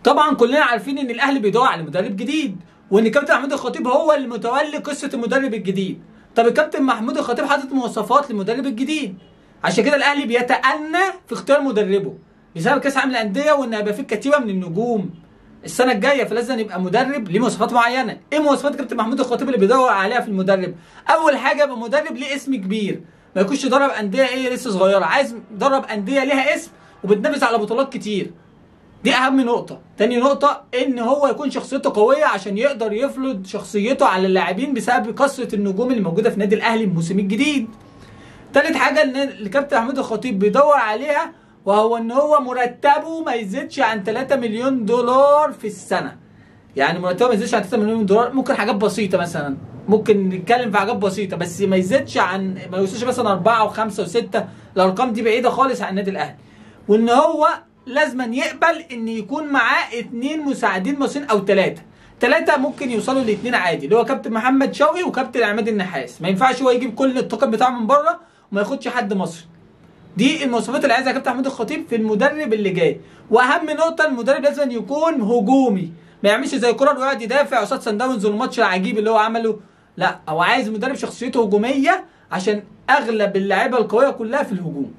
طبعا كلنا عارفين ان الاهلي بيدور على مدرب جديد، وان كابتن محمود الخطيب هو اللي متولي قصه المدرب الجديد. طب الكابتن محمود الخطيب حاطط مواصفات للمدرب الجديد، عشان كده الاهلي بيتأنى في اختيار مدربه بسبب كاس العالم للانديه، وان هيبقى فيه كتيبه من النجوم السنه الجايه، فلازم يبقى مدرب ليه مواصفات معينه. ايه مواصفات كابتن محمود الخطيب اللي بيدور عليها في المدرب؟ اول حاجه يبقى مدرب ليه اسم كبير، ما يكونش يدرب انديه لسه صغيره، عايز يدرب انديه ليها اسم وبتنافس على بطولات كتير. دي اهم نقطة. تاني نقطة ان هو يكون شخصيته قوية عشان يقدر يفرض شخصيته على اللاعبين بسبب كثرة النجوم اللي موجودة في نادي الاهلي الموسم الجديد. تالت حاجة ان الكابتن محمود الخطيب بيدور عليها، وهو ان هو مرتبه ما يزيدش عن 3 مليون دولار في السنة. يعني مرتبه ما يزيدش عن 3 مليون دولار، ممكن حاجات بسيطة مثلا، ممكن نتكلم في حاجات بسيطة، بس ما يزيدش عن، ما يوصلش مثلا 4 و5 و6، الارقام دي بعيدة خالص عن النادي الاهلي. وان هو لازما يقبل ان يكون معاه 2 مساعدين مصريين او 3. 3 ممكن يوصلوا ل2 عادي، اللي هو كابتن محمد شوقي وكابتن عماد النحاس. ما ينفعش هو يجيب كل الطاقم بتاعه من بره وما ياخدش حد مصري. دي المواصفات اللي عايزها كابتن محمود الخطيب في المدرب اللي جاي. واهم نقطه، المدرب لازم يكون هجومي، ما يعملش زي كولر ويقعد يدافع قصاد سان داونز والماتش العجيب اللي هو عمله. لا، هو عايز مدرب شخصيته هجوميه، عشان اغلب اللعيبه القويه كلها في الهجوم.